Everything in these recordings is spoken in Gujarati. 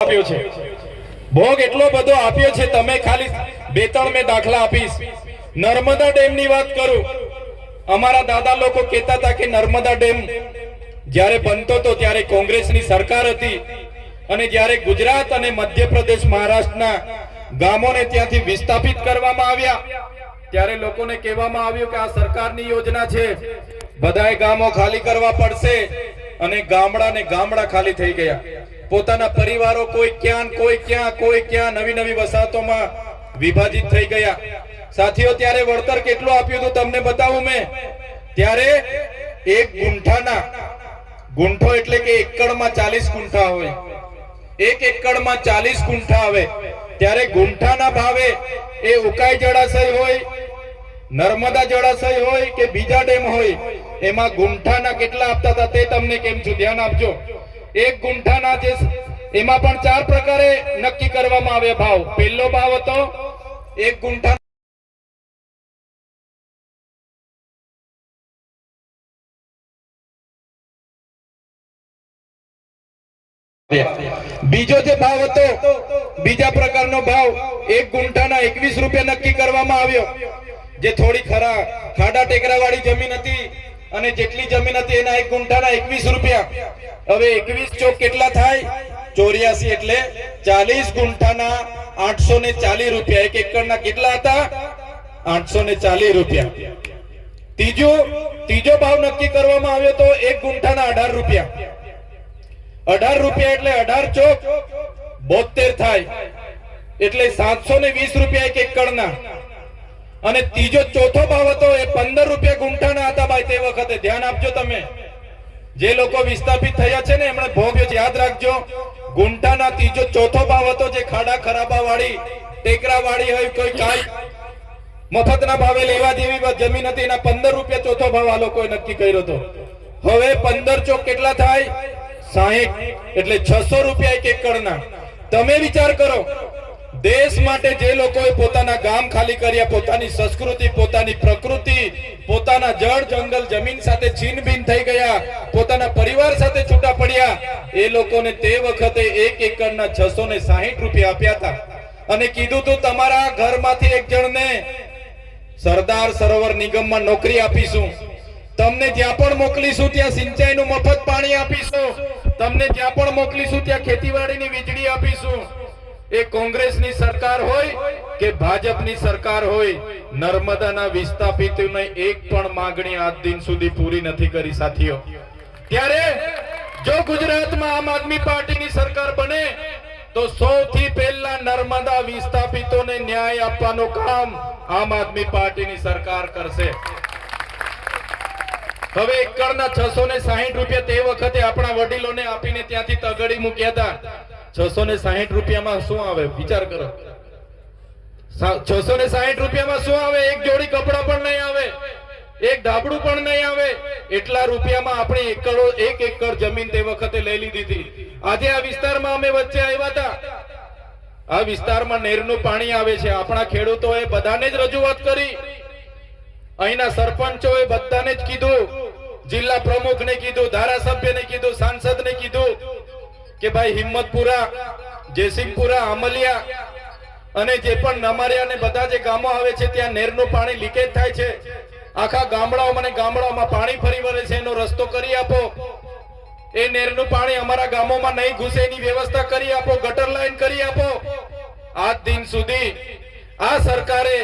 આપ્યો છે, ભોગ એટલો બધો આપ્યો છે। તમે ખાલી બે ત્રણ મેં દાખલા આપીશ। નર્મદા ડેમની વાત કરું, અમારા દાદા લોકો કહેતા હતા કે નર્મદા ડેમ જ્યારે બનતો હતો ત્યારે કોંગ્રેસની સરકાર હતી, અને જ્યારે ગુજરાત અને મધ્યપ્રદેશ મહારાષ્ટ્રના ગામોને ત્યાંથી વિસ્થાપિત કરવામાં આવ્યા ત્યારે લોકોને કહેવામાં આવ્યું કે આ સરકારની યોજના છે, બધાએ ગામો ખાલી કરવા પડશે, અને ગામડા ખાલી થઈ ગયા। પોતાના પરિવારો કોઈ ક્યાં નવી નવી વસાહતોમાં વિભાજિત થઈ ગયા। સાથીઓ, ત્યારે વળતર કેટલું આપ્યું હતું તમને બતાવું મેં। ત્યારે એક ગુંઠો એટલે કે એકડમાં 40 ગુંઠા હોય, એક એકડમાં 40 ગુંઠા આવે ત્યારે ગુંઠાના ભાવે એ ઉકાઈ જળાશય હોય, નર્મદા જળાશય હોય કે બીજા ડેમ હોય, એમાં ગુંઠાના કેટલા આપતા હતા તે તમને કેમ છું, ધ્યાન આપજો। એક ગુંઠાના જે એમાં પણ 4 પ્રકારે નક્કી કરવામાં આવે ભાવ। પહેલો ભાવ હતો એક ગુંઠા બીજો જે ભાવ હતો, બીજા પ્રકારનો ભાવ એક ગુંઠાના 21 રૂપિયા નક્કી કરવામાં આવ્યો। જે થોડી ખાડા ટેકરા વાળી જમીન હતી અને જેટલી જમીન હતી એના એક ગુંઠાના 21 રૂપિયા। હવે 21 ચોક કેટલા થાય? 84, એટલે 40 ગુંઠાના 840 રૂપિયા। એક એકડના કેટલા હતા? 840 રૂપિયા। ત્રીજો ભાવ નક્કી કરવામાં આવ્યો તો એક ગુંઠાના 18 રૂપિયા। 18 રૂપિયા એટલે 18 ચોક 72 થાય, એટલે 720 રૂપિયા એક એકડના। અને ચોથો ભાવ હતો એ 15 રૂપિયા ગુંઠાના હતા ભાઈ તે વખતે। ધ્યાન આપજો તમે, જે લોકો વિસ્થાપિત થયા છે ને એમણે ભોગ્યો, યાદ રાખજો। ગુંઠાના ચોથો ભાવ હતો જે ખાડા ખરાબા વાળી ટેકરા વાળી હોય, કોઈ કાઈ મફતના ભાવે લેવા જેવી જમીન હતી, એના 15 રૂપિયા ચોથો ભાવ આ લોકોએ નક્કી કર્યો હતો। હવે 15 ચોક કેટલા થાય? 60, એટલે 600 રૂપિયા એક એકડના। તમે વિચાર કરો, દેશ માટે જે લોકોએ પોતાના ગામ ખાલી કર્યા, પોતાની સંસ્કૃતિ, પોતાની પ્રકૃતિ, પોતાના જળ જંગલ જમીન સાથે છીનભીન થઈ ગયા, પોતાના પરિવાર સાથે છૂટા પડ્યા, એ લોકોને તે વખતે એક એકડના 660 રૂપિયા આપ્યા હતા, અને કીધું તું તમારા ઘરમાંથી એક જણને સરદાર સરોવર નિગમમાં નોકરી આપીશું, તમને જ્યાં પણ મોકલીશું ત્યાં સિંચાઈનું મફત પાણી આપીશું, તમને જ્યાં પણ મોકલીશું ત્યાં ખેતીવાડીની વીજળી આપીશું। એ કોંગ્રેસની સરકાર હોય કે ભાજપની સરકાર હોય, નર્મદાના વિસ્થાપિતોને એક પણ માંગણી આજ દિન સુધી પૂરી નથી કરી સાથીઓ। ત્યારે જો ગુજરાતમાં આમ આદમી પાર્ટીની સરકાર બને તો સૌથી પહેલા નર્મદા વિસ્થાપિતોને ન્યાય આપવાનું કામ આમ આદમી પાર્ટીની સરકાર કરશે। હવે એકડના 660 રૂપિયા તે વખતે આપણા વડીલોને આપીને ત્યાંથી તગડી મૂક્યા હતા। 660 રૂપિયામાં શું આવે વિચાર કરો? 660 રૂપિયામાં શું આવે? એક જોડી કપડા પણ નહીં આવે, એક ધાબળું પણ નહીં આવે। એટલા રૂપિયામાં આપણે એક એકર જમીન તે વખતે લઈ લીધી હતી। આજે આ વિસ્તારમાં અમે વચ્ચે આવ્યા હતા, આ વિસ્તારમાં નહેરનું પાણી આવે છે। આપણા ખેડૂતોએ બધાને જ રજૂઆત કરી, અહીંના સરપંચોએ બધાને જ કીધું, જિલ્લા પ્રમુખને કીધું, ધારાસભ્યને કીધું, સાંસદને કીધું કે ભાઈ હિંમતપુરા, જયસિંહપુરા, આમલિયા અને જે પણ નમારિયા અને બધા જે ગામો આવે છે ત્યાં નહેરનું પાણી લીકેજ થાય છે। આખા ગામડાઓમાં પાણી ફરી વળે છે, એનો રસ્તો કરી આપો। એ નહેરનું પાણી અમારા ગામોમાં નહીં ઘૂસે એની વ્યવસ્થા કરી આપો, ગટર લાઈન કરી આપો। આજ દિન સુધી આ સરકારે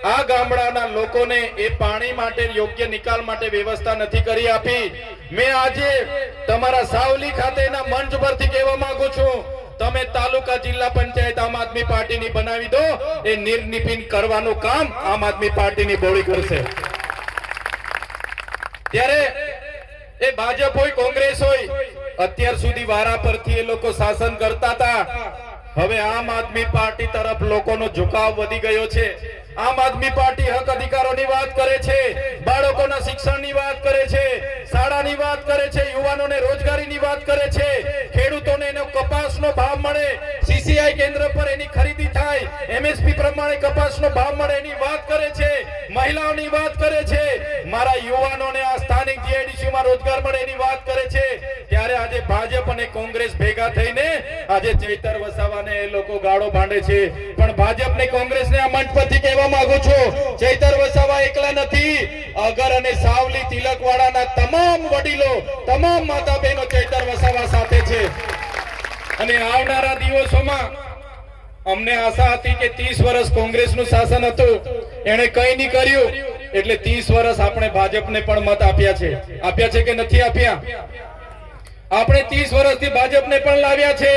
આ ગામડાના લોકોને એ પાણી માટે યોગ્ય નિકાલ માટે વ્યવસ્થા નથી કરી આપી। મેં આજે તમારા સાવલી ખાતેના મંચ પરથી કહેવા માંગુ છું, તમે તાલુકા જિલ્લા પંચાયત આમ આદમી પાર્ટીની બનાવી દો, એ નિર્નિપિન કરવાનું કામ આમ આદમી પાર્ટીની બોડી કરશે। ત્યારે એ ભાજપ હોય કોંગ્રેસ હોય, અત્યાર સુધી વારા પરથી એ લોકો શાસન કરતા હતા, હવે આમ આદમી પાર્ટી તરફ લોકોનો ઝુકાવ વધી ગયો છે। આમ આદમી પાર્ટી હક અધિકારોની વાત કરે છે, બાળકોના શિક્ષણની વાત કરે છે, શાળાની વાત કરે છે, યુવાનોને રોજગારીની વાત કરે છે, ખેડૂતોને એનો કપાસનો ભાવ મળે, સીસીઆઈ કેન્દ્ર પર એની ખરીદી થાય, એમએસપી પ્રમાણે કપાસનો ભાવ મળે એની વાત કરે છે, મહિલાઓની વાત કરે છે, મારા યુવાનોને આ સ્થાનિક જીઆઈડીસીમાં રોજગાર મળે એની વાત કરે છે। ત્યારે આજે ભાજપ અને કોંગ્રેસ ભેગા થઈને આજે ચૈતર વસાવાને એ લોકો ગાળો ભાંડે છે, પણ ભાજપને કોંગ્રેસને આ મંચ પરથી કહેવા માંગુ છું, ચૈતર વસાવા એકલા નથી. અગર અને સાવલી તિલકવાડાના તમામ વડીલો, તમામ માતા બહેનો ચૈતર વસાવા સાથે છે. અને આવનારા દિવસોમાં અમને આશા હતી કે 30 વર્ષ કોંગ્રેસનું શાસન હતું, એને કંઈ નહીં કર્યું, એટલે 30 વર્ષ આપણે ભાજપને પણ મત આપ્યા છે કે નથી આપ્યા? આપણે 30 વર્ષથી ભાજપને પણ લાવ્યા છે.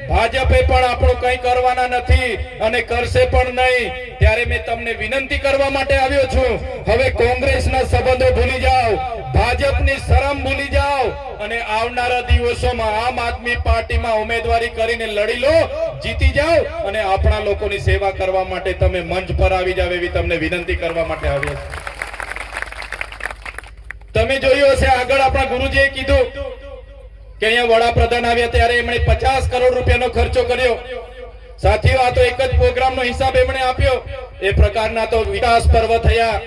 ભાજપે પણ આપણું કંઈ કરવાના નથી અને કરશે પણ નહીં. ત્યારે મેં તમને વિનંતી કરવા માટે આવ્યો છું, હવે કોંગ્રેસના સંબંધો ભૂલી જાઓ, ભાજપની શરમ ભૂલી જાઓ અને આવનારા દિવસોમાં આમ આદમી પાર્ટીમાં ઉમેદવારી કરીને લડી લો, જીતી જાઓ અને આપણા લોકોની સેવા કરવા માટે તમે મંચ પર આવી જાવ એવી તમને વિનંતી કરવા માટે આવ્યો છું. તમે જોયું હશે આગળ આપણા ગુરુજીએ કીધું કે અહીંયા વડાપ્રધાન આવ્યા ત્યારે એમણે 50 કરોડ રૂપિયાનો ખર્ચો કર્યો. સાથીઓ, આ તો એક જ પ્રોગ્રામનો હિસાબ એમણે આપ્યો. એ પ્રકારના તો વિકાસ પર્વ થયા,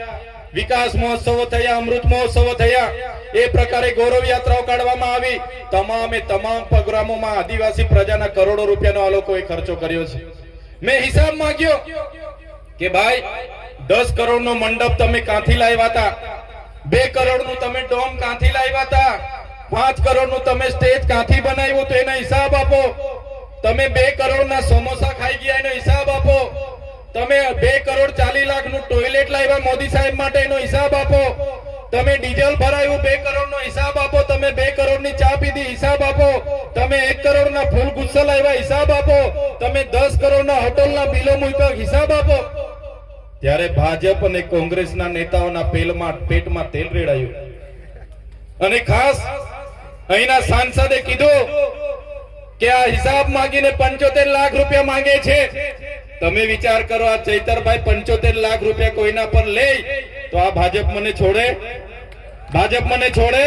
વિકાસ મહોત્સવો થયા, અમૃત મહોત્સવો થયા, એ પ્રકારે ગૌરવ યાત્રાઓ કાઢવામાં આવી. તમામે તમામ પ્રોગ્રામોમાં આદિવાસી પ્રજાના કરોડો રૂપિયાનો આ લોકોએ ખર્ચો કર્યો છે. મેં હિસાબ માંગ્યો કે ભાઈ 10 કરોડનો મંડપ તમે ક્યાંથી લાવ્યા હતા? 2 કરોડનું તમે ડોમ ક્યાંથી લાવ્યા હતા? 5 કરોડનું તમે સ્ટેજ ક્યાંથી બનાવ્યું તો એનો હિસાબ આપો. તમે 2 કરોડના સમોસા ખાઈ ગયા એનો હિસાબ આપો. તમે 2 કરોડ 40 લાખનું ટોયલેટ લાવ્યા મોદી સાહેબ માટે એનો હિસાબ આપો. તમે ડીઝલ ભરાયું 2 કરોડનો હિસાબ આપો. તમે 2 કરોડની ચા પીધી હિસાબ આપો. તમે 1 કરોડના ફૂલ ગુસ્સા લાવ્યા હિસાબ આપો. તમે 10 કરોડના હોટલના બિલો મૂક્યા હિસાબ આપો. ત્યારે ભાજપ અને કોંગ્રેસના નેતાઓના પેટમાં તેલ રેડાયું અને ખાસ અહીંના સાંસદે કીધું કે આ હિસાબ માંગીને 75 લાખ રૂપિયા માંગે છે. તમે વિચાર કરો, આ ચૈતરભાઈ 75 લાખ રૂપિયા કોઈના પર લે તો આ ભાજપ મને છોડે? ભાજપ મને છોડે?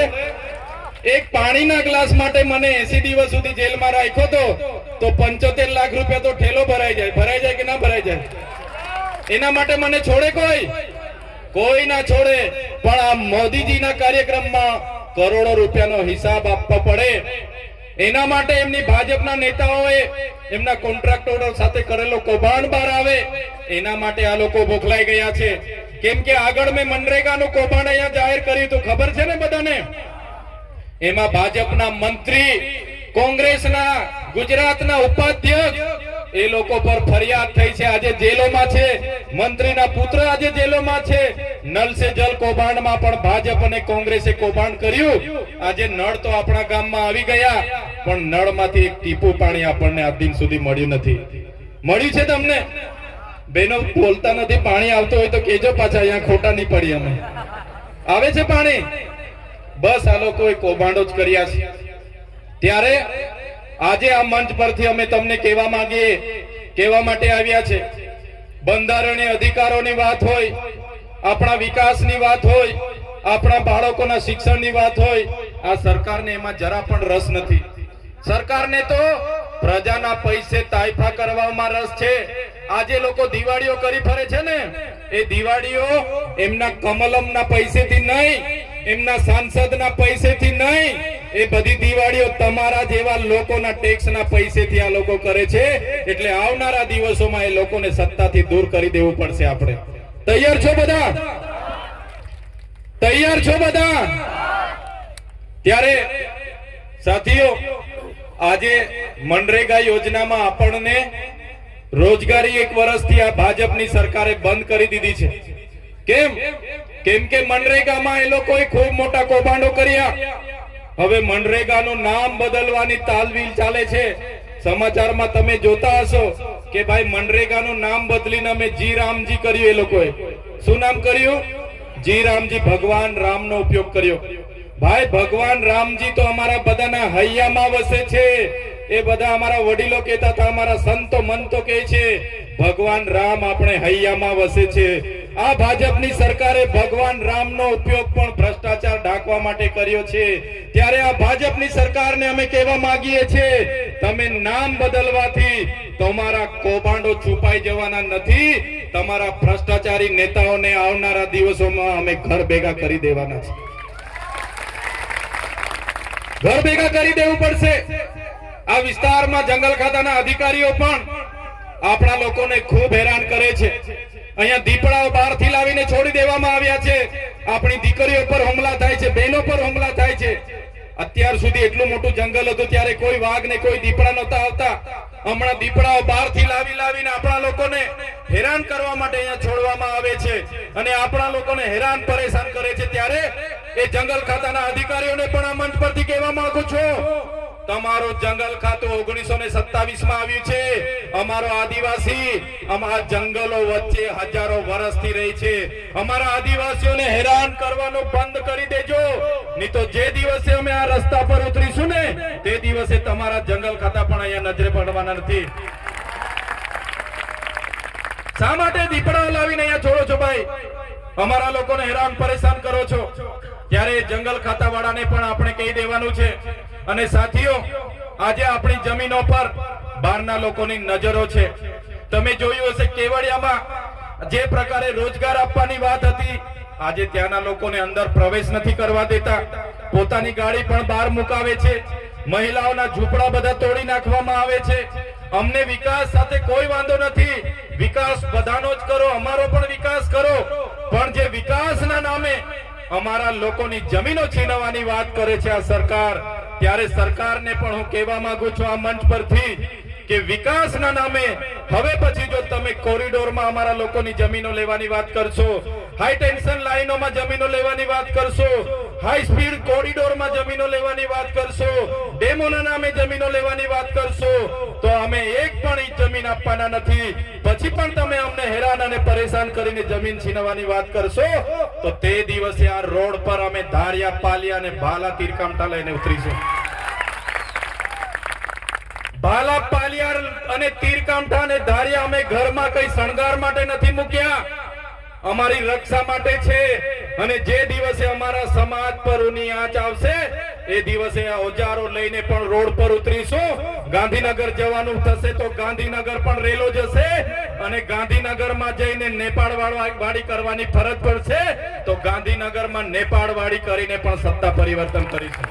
એક પાણીના ગ્લાસ માટે મને 80 દિવસ સુધી જેલમાં રાખ્યો તો 75 લાખ રૂપિયા તો ઠેલો ભરાઈ જાય કે ના ભરાઈ જાય? એના માટે મને છોડે? કોઈ ના છોડે. પણ આ મોદીજીના કાર્યક્રમમાં કરોડો રૂપિયાનો હિસાબ આપવો પડે, એના માટે એમની ભાજપના નેતાઓએ એમના કોન્ટ્રાક્ટરો સાથે કરેલો કૌભાંડ બહાર આવે, એના માટે આ લોકો બોખલાઈ ગયા છે. કેમ કે આગળ મેં મનરેગાનું કૌભાંડ અહીંયા જાહેર કર્યું તો ખબર છે ને બધાને? એમાં ભાજપના મંત્રી, કોંગ્રેસના ગુજરાતના ઉપાધ્યક્ષ, એ લોકો પર ફરિયાદ થઈ છે, આજે જેલોમાં છે. મંત્રીના પુત્ર આજે જેલોમાં છે. નળ સે જલ કૌભાંડમાં પણ ભાજપ અને કોંગ્રેસે કૌભાંડ કર્યું. આજે નળ તો આપણા ગામમાં આવી ગયા, પણ નળમાંથી એક ટીપું પાણી આપણને આજ દિન સુધી મળ્યું નથી. મળ્યું છે તમને? બેનો બોલતા નથી. પાણી આવતું હોય તો કેજો પાછા, અહીંયા ખોટા નહીં પડી. અમે આવે છે પાણી? બસ આ લોકોએ કૌભાંડો જ કર્યા છે. ત્યારે આજે આ મંચ પરથી અમે તમને કહેવા માટે આવ્યા છે, બંધારણીય અધિકારોની વાત હોય, આપણા વિકાસની વાત હોય, આપણા બાળકોના શિક્ષણની વાત હોય, આ સરકારને એમાં જરા પણ રસ નથી. સરકારને તો પ્રજાના પૈસે તાઇફા કરવામાં રસ છે. આજે લોકો દિવાળીઓ કરી ફરે છે ને, એ દિવાળીઓ એમના કમલમના પૈસેથી નહીં, એમના સાંસદના પૈસેથી નહીં, એ બધી દિવાળીઓ તમારા જેવા લોકોના ટેક્સના પૈસેથી આ લોકો કરે છે. એટલે આવનારા દિવસોમાં એ લોકોને સત્તાથી દૂર કરી દેવું પડશે. આપણે તૈયાર છો બધા? તૈયાર છો બધા? ત્યારે સાથીઓ, આજે મનરેગા યોજનામાં આપણને રોજગારી 1 વર્ષથી આ ભાજપની સરકારે બંધ કરી દીધી છે. કેમ કે મનરેગામાં એ લોકોએ ખૂબ મોટા કૌભાંડો કર્યા. હવે મનરેગાનું નામ બદલવાની તાલવીલ ચાલે છે. સમાચારમાં તમે જોતા હશો કે ભાઈ મનરેગાનું નામ બદલીને અમે જી રામજી કર્યું. એ લોકોએ શું નામ કર્યું? જી રામજી. ભગવાન રામનો ઉપયોગ કર્યો. ભાઈ ભગવાન રામજી તો અમારા બધાના હૈયામાં વસે છે. એ બધા અમારા વડીલો કહેતા હતા, અમારા સંતો મંતો કહે છે ભગવાન રામ આપણે હૈયામાં વસે છે. આ ભાજપની સરકારે ભગવાન રામનો ઉપયોગ પણ ભ્રષ્ટાચાર ઢાંકવા માટે કર્યો છે. ત્યારે આ ભાજપની સરકારને અમે કહેવા માંગીએ છીએ, તમે નામ બદલવાથી તમારા કૌભાંડો છુપાઈ જવાના નથી. તમારા ભ્રષ્ટાચારી નેતાઓને આવનારા દિવસોમાં અમે ઘર ભેગા કરી દેવાના છે. ઘર ભેગા કરી દેવું પડશે. આ વિસ્તારમાં જંગલ ખાતાના અધિકારીઓ પણ આપણા લોકોને ખૂબ હેરાન કરે છે. અહીંયા દીપડાઓ બહારથી લાવીને છોડી દેવામાં આવ્યા છે. આપણી દીકરીઓ પર હુમલા થાય છે, બહેનો પર હુમલા થાય છે. અત્યાર સુધી એટલું મોટું જંગલ હતું ત્યારે કોઈ વાઘ ને કોઈ દીપડા નહોતા આવતા. હમણાં દીપડાઓ બહારથી લાવીને આપણા લોકોને હેરાન કરવા માટે અહીંયા છોડવામાં આવે છે અને આપણા લોકોને હેરાન પરેશાન કરે છે. ત્યારે એ જંગલ ખાતાના અધિકારીઓને પણ આ મંચ પરથી કહેવા માંગુ છું, તમારું જંગલ ખાતું 1927 માં આવ્યું છે. અમારો આદિવાસી અમારા જંગલો વચ્ચે હજારો વર્ષથી રહી છે. અમારા આદિવાસીઓને હેરાન કરવાનું બંધ કરી દેજો, નહીં તો જે દિવસે અમે આ રસ્તા પર ઉતરીશું ને તે દિવસે તમારા જંગલ ખાતા પણ અહીંયા નજરે પડવાના નથી. શા માટે દીપડા લાવીને અહીંયા છોડો છો ભાઈ? અમારા લોકોને હેરાન પરેશાન કરો છો. ત્યારે જંગલ ખાતા વાળાને પણ આપણે કહી દેવાનું છે. અને સાથીઓ, આજે આપણી જમીનો પર બહારના લોકોની નજરો છે. તમે જોયું હશે કેવડિયામાં જે પ્રકારે રોજગાર આપવાની વાત હતી, આજે ત્યાંના લોકોને અંદર પ્રવેશ નથી કરવા દેતા. પોતાની ગાડી પણ બહાર મુકાવે છે. મહિલાઓના ઝૂંપડા બધા તોડી નાખવામાં આવે છે. અમને વિકાસ સાથે કોઈ વાંધો નથી, વિકાસ બધાનો જ કરો, અમારો પણ વિકાસ કરો. પણ જે વિકાસના નામે અમારા લોકોની જમીનો છીનવવાની વાત કરે છે આ સરકાર, ત્યારે સરકારને પણ હું કહેવા માંગુ છું આ મંચ પરથી કે વિકાસના નામે હવે પછી જો તમે કોરિડોરમાં અમારા લોકોની જમીનો લેવાની વાત કરશો, હાઈ ટેન્શન લાઈનોમાં જમીનો લેવાની વાત કરશો, હાઈ સ્પીડ કોરિડોરમાં જમીનો લેવાની વાત કરશો, ડેમોના નામે જમીનો લેવાની વાત કરશો, તો અમે એક પણ ઇંચ જમીન આપવાના નથી. પછી પણ તમે અમને હેરાન અને પરેશાન કરીને જમીન છીનવવાની વાત કરશો તો તે દિવસે આ રોડ પર અમે ધારિયા, પાલિયા અને ભાલા તીરકામઠા લઈને ઉતરીશું. ભાલા, પાલિયા અને તીરકામઠા અને ધારિયા અમે ઘરમાં કઈ શણગાર માટે નથી મૂક્યા, અમારી રક્ષા માટે છે. અને જે દિવસે અમારા સમાજ પર ઊની આંચ આવશે એ દિવસે આ ઓજારો લઈને પણ રોડ પર ઉતરીશું. ગાંધીનગર જવાનું થશે તો ગાંધીનગર પણ રેલો જશે અને ગાંધીનગરમાં જઈને નેપાળ વાળી કરવાની ફરજ પડશે તો ગાંધીનગરમાં નેપાળ વાળી કરીને પણ સત્તા પરિવર્તન કરીશું.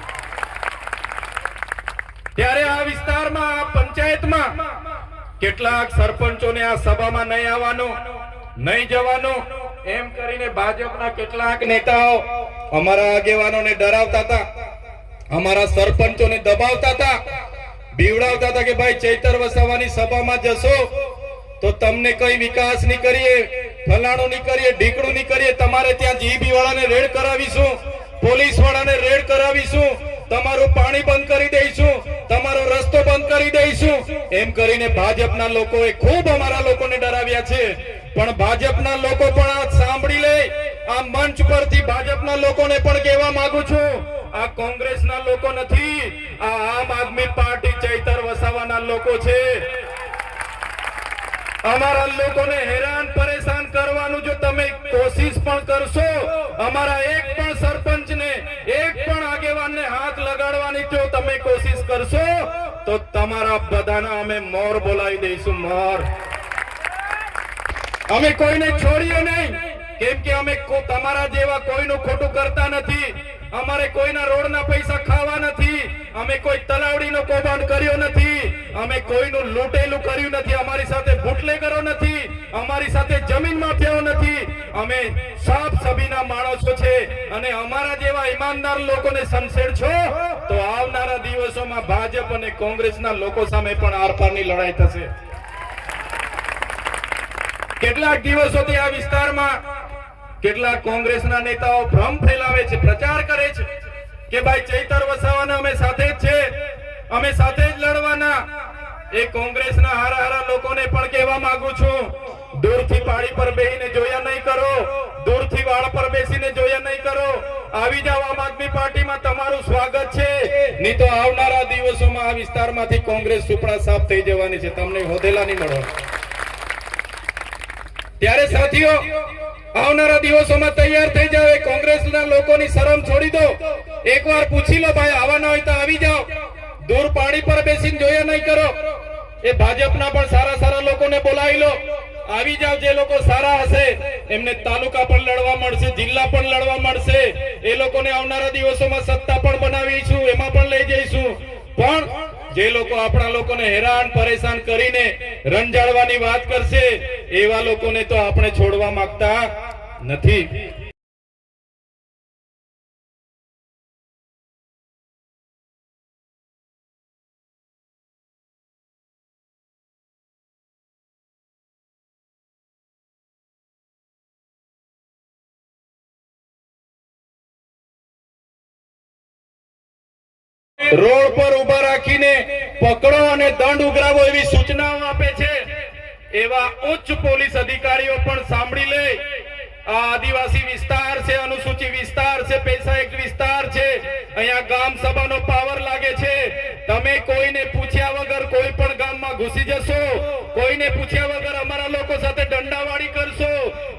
ત્યારે આ વિસ્તારમાં, આ પંચાયતમાં કેટલાક સરપંચોને આ સભામાં નહીં આવવાનું, નહીં જવાનું એમ કરીને ભાજપના કેટલાક નેતાઓ અમારા આગેવાનોને ડરાવતા હતા, અમારા સરપંચોને દબાવતા હતા, બીવડાવતા હતા કે ભાઈ ચૈતર વસાવાની સભામાં જશો તો તમને કઈ વિકાસ નહીં કરીએ, ફલાણું નહીં કરીએ, ઢીકણું નહીં કરીએ, તમારે ત્યાં જીબી વાળાને રેડ કરાવીશું, પોલીસ વાળાને રેડ કરાવીશું, તમારું પાણી બંધ કરી દઈશું, તમારો રસ્તો બંધ કરી દઈશું, એમ કરીને ભાજપના લોકોએ ખૂબ અમારા લોકોને ડરાવ્યા છે. પણ ભાજપના લોકો પણ આ સાંભળી લે. આ મંચ પરથી ભાજપના લોકોને પણ કહેવા માંગુ છું, આ કોંગ્રેસના લોકો નથી, આ આમ આદમી પાર્ટી ચૈતર વસાવાના લોકો છે. અમારા લોકોને હેરાન પરેશાન કરવાનું જો તમે કોશિશ પણ કરશો, અમારા એક પણ સરપંચને, એક પણ આગેવાનને હાથ લગાડવાની જો તમે કોશિશ કરશો તો તમારા બધાના અમે મોર બોલાવી દઈશું, મોર. અમે કોઈને છોડીએ નહીં, કેમ કે અમે તમારા જેવા કોઈનું ખોટું કરતા નથી. અમારે કોઈના રોડના પૈસા ખાવા નથી, અમે કોઈ તલાવડીનો કૌભાંડ કર્યો નથી, અમે કોઈનું લૂંટેલું કર્યું નથી, અમારી સાથે બુટલેગરો નથી, અમારી સાથે જમીન માફિયાઓ નથી. અમે સાફ સભીના માણસો છે અને અમારા જેવા ઈમાનદાર લોકોને સંસેડશો તો આવનારા દિવસોમાં ભાજપ અને કોંગ્રેસના લોકો સામે પણ આરપારની લડાઈ થશે. કેટલાક દિવસોથી આ વિસ્તારમાં કેટલાક કોંગ્રેસના નેતાઓ ભ્રમ ફેલાવે છે, પ્રચાર કરે છે કે ભાઈ ચૈતર વસાવાના અમે સાથે જ છે, અમે સાથે જ લડવાના. એ કોંગ્રેસના હારા લોકોને પણ કહેવા માંગુ છું, દૂરથી પાડી પર બેસીને જોયા નહીં કરો, દૂરથી વાળ પર બેસીને જોયા નહીં કરો. આવી જાવ, આમ આદમી પાર્ટીમાં તમારું સ્વાગત છે, નહીં તો આવનારા દિવસોમાં આ વિસ્તારમાંથી કોંગ્રેસ સુપડા સાફ થઈ જવાની છે, તમને હોદેલા નહીં મળવા. ત્યારે સાથીઓ, આવનારા દિવસોમાં તૈયાર થઈ જાવ. કોંગ્રેસના લોકોની શરમ છોડી દો. એકવાર પૂછી લો ભાઈ, આવવાના હોય તો આવી જાઓ, દૂર પાણી પર બેસીને જોયા નહીં કરો. એ ભાજપના પણ સારા લોકોને બોલાવી લો, આવી જાવ. જે લોકો સારા હશે એમને તાલુકા પણ લડવા મળશે, જિલ્લા પણ લડવા મળશે. એ લોકોને આવનારા દિવસોમાં સત્તા પણ બનાવીશું, એમાં પણ લઈ જઈશું. પણ જે લોકો આપણા લોકોને હેરાન પરેશાન કરીને રંજાડવાની વાત કરશે એવા લોકોને તો આપણે છોડવા માંગતા નથી. રોડ પર ઉભા રાખીને પકડો અને દંડ ઉઘરાવો એવી સૂચનાઓ આપે છે. એવા ઉચ્ચ પોલીસ અધિકારીઓ પણ સાંભળી લે. આ આદિવાસી વિસ્તાર છે, અનુસૂચિત વિસ્તાર છે, પૈસા એક વિસ્તાર છે. અહીંયા ગામ સભાનો પાવર લાગે છે. તમે કોઈને પૂછ્યા વગર કોઈ પણ ગામમાં ઘૂસી જશો, કોઈને પૂછ્યા વગર અમારા લોકો સાથે દંડાવાળી કરશો,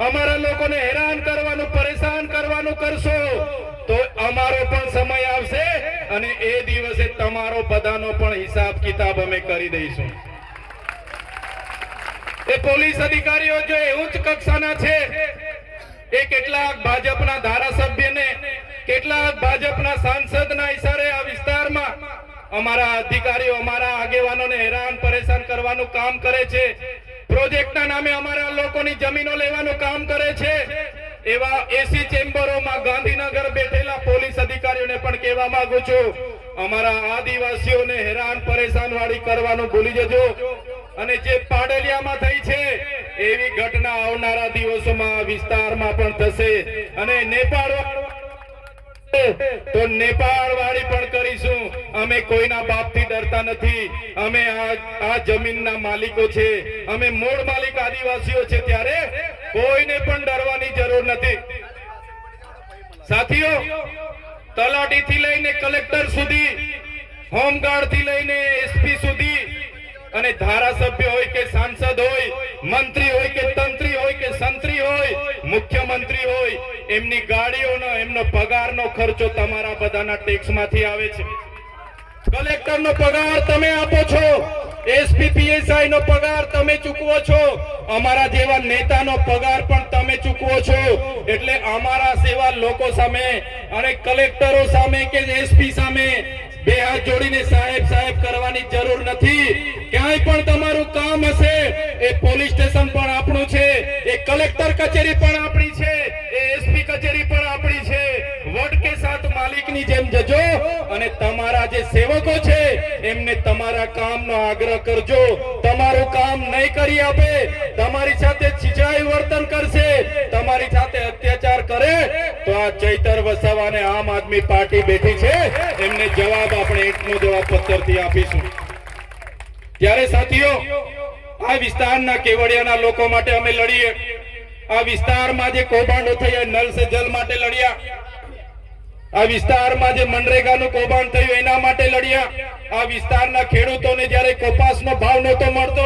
અમારા લોકોને હેરાન કરવાનું પરેશાન કરવાનું કરશો તો અમારો પણ સમય આવશે અને એ દિવસે તમારો બધાનો પણ હિસાબ કિતાબ અમે કરી દઈશું. એ પોલીસ અધિકારીઓ જો ઉચ્ચ કક્ષાના છે, એ કેટલાક ભાજપના ધારાસભ્યને, કેટલાક ભાજપના સાંસદના ઇશારે આ વિસ્તારમાં અમારા અધિકારીઓ, અમારા આગેવાનોને હેરાન પરેશાન કરવાનું કામ કરે છે. પ્રોજેક્ટના નામે અમારા લોકોની જમીનો લેવાનું કામ કરે છે. એવા એસી ચેમ્બરોમાં ગાંધીનગર બેઠેલા પોલીસ અધિકારીઓને પણ કહેવા માંગુ છું, અમારા આદિવાસીઓને હેરાન પરેશાન વાળી કરવાનું ભૂલી જજો. અને જે પાડલિયામાં થઈ છે એવી ઘટના આવનારા દિવસોમાં વિસ્તારમાં પણ થશે અને નેપાળ તો નેપાળ વાળી પણ કરીશું. અમે કોઈના બાપથી ડરતા નથી. અમે આ જમીનના માલિકો છે, અમે મૂળ માલિક આદિવાસીઓ છે, ત્યારે કોઈને પણ ડરવાની જરૂર નથી. સાથીઓ, તલાટી થી લઈને કલેક્ટર સુધી, હોમગાર્ડ થી લઈને એસપી સુધી અને ધારાસભ્ય હોય કે સાંસદ હોય, મંત્રી હોય કે તંત્રી હોય કે સંત્રી હોય, મુખ્યમંત્રી હોય, એમની ગાડીઓનો, એમનો પગારનો ખર્ચો તમારા બધાના ટેક્સમાંથી આવે છે. કલેક્ટરનો પગાર તમે આપો છો, એસપી પીએસઆઈ નો પગાર તમે ચૂકવો છો, અમારા જેવા નેતાનો પગાર પણ તમે ચૂકવો છો. એટલે અમારા સેવા લોકો સામે અને કલેક્ટરો સામે કે એસપી સામે બે હાથ જોડીને સાહેબ સાહેબ કરવાની જરૂર નથી. ક્યાંય પણ તમારું કામ હશે, એ પોલીસ સ્ટેશન પણ આપણું છે, એ કલેક્ટર કચેરી પણ આપણી છે, એ એસપી કચેરી પણ આપણી છે. વડ કે સાથ માલિકની જેમ જજો અને તમારા જે સેવકો છે એમને તમારા કામનો આગ્રહ કરજો. તમારું કામ નહીં કરી આપે, તમારી સાથે છીછાઈ વર્તન કરશે, તમારી સાથે અત્યાચાર કરે તો આ ચૈતર વસાવાને આમ આદમી પાર્ટી બેઠી છે, એમને જવાબ આપણે એકનો જવાબ પત્રથી આપીશું. ત્યારે સાથીઓ, આ વિસ્તારના કેવડિયાના લોકો માટે અમે લડીએ. આ વિસ્તારમાં જે કૌભાંડો થયા, નલ સે જલ માટે લડ્યા. આ વિસ્તારમાં જે મનરેગાનું કૌભાંડ થયું એના માટે લડ્યા. આ વિસ્તારના ખેડૂતોને જ્યારે કપાસનો ભાવ નહોતો મળતો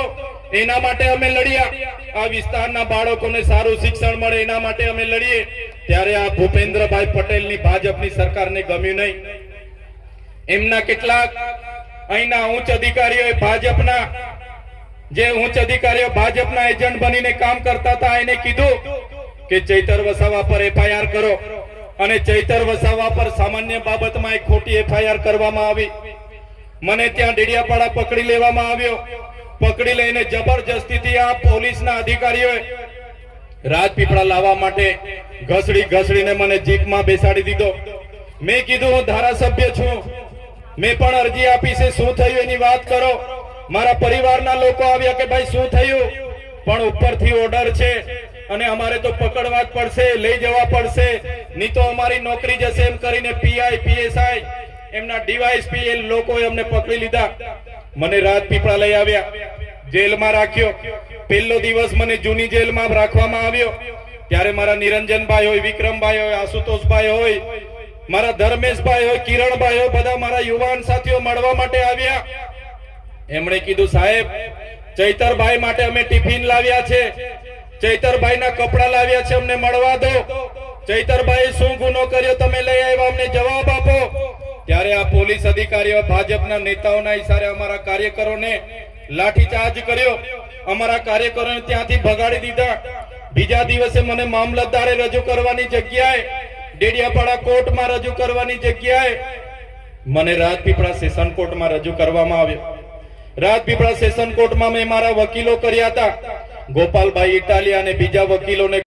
એના માટે અમે લડ્યા. આ વિસ્તારના બાળકોને સારું શિક્ષણ મળે એના માટે અમે લડીએ. ત્યારે આ ભૂપેન્દ્રભાઈ પટેલની ભાજપની સરકારને ગમ્યું નહીં. એમના કેટલાક અહીંના ઉચ્ચ અધિકારીઓ, ભાજપના જે ઉચ્ચ અધિકારીઓ ભાજપના એજન્ટ બનીને કામ કરતા હતા, એને કીધું કે ચૈતર વસાવા પર એફઆઈઆર કરો. અને ચૈતર વસાવા પર સામાન્ય બાબતમાં એક ખોટી એફઆઈઆર કરવામાં આવી. મને ત્યાં ડેડિયાપાડા પકડી લેવામાં આવ્યો. પકડી લઈને જબરજસ્તીથી આ પોલીસના અધિકારીઓએ રાજપીપળા લાવવા માટે ઘસડીને મને જીપમાં બેસાડી દીધો. મેં કીધું હું ધારાસભ્ય છું, મેં પણ અરજી આપી છે, શું થયું એની વાત કરો. મારા પરિવારના લોકો આવ્યા કે ભાઈ શું થયું, પણ ઉપરથી ઓર્ડર છે અને અમારે તો પકડવા જ પડશે, લઈ જવા પડશે, નહીં તો અમારી નોકરી જશે એમ કરીને પીઆઈ પીએસઆઈ એમના ડીવાયએસપી લોકોએ અમને પકડી લીધા. મને રાજપીપળા લઈ આવ્યા, જેલમાં રાખ્યો. પહેલો દિવસ મને જૂની જેલમાં રાખવામાં આવ્યો. ત્યારે મારા નિરંજનભાઈ હોય, વિક્રમભાઈ હોય, આશુતોષભાઈ હોય, મારા ધર્મેશભાઈ હોય, કિરણભાઈ હોય, બધા મારા યુવાન સાથીઓ મળવા માટે આવ્યા. એમણે કીધું, સાહેબ ચૈતરભાઈ માટે અમે ટિફિન લાવ્યા છે, ચૈતરભાઈના કપડા લાવ્યા છે, અમને મળવા દો. ચૈતરભાઈ શું ગુનો કર્યો તમે લઈ આવ્યા, અમને જવાબ આપો. ત્યારે આ પોલીસ અધિકારીઓ ભાજપના નેતાઓના ઇશારે અમારા કાર્યકરોને લાઠીચાર્જ કર્યો. અમારા કાર્યકરોને ત્યાંથી ભગાડી દીધા. બીજા દિવસે મને મામલતદારે રજૂ કરવાની જગ્યાએ, ડેડિયાપાડા કોર્ટમાં રજૂ કરવાની જગ્યાએ મને રાજપીપળા સેશન કોર્ટમાં રજૂ કરવામાં આવ્યો. રાજપીપળા સેશન કોર્ટમાં મેં મારા વકીલો કર્યા હતા, ગોપાલભાઈ ઇટાલિયા અને બીજા વકીલોને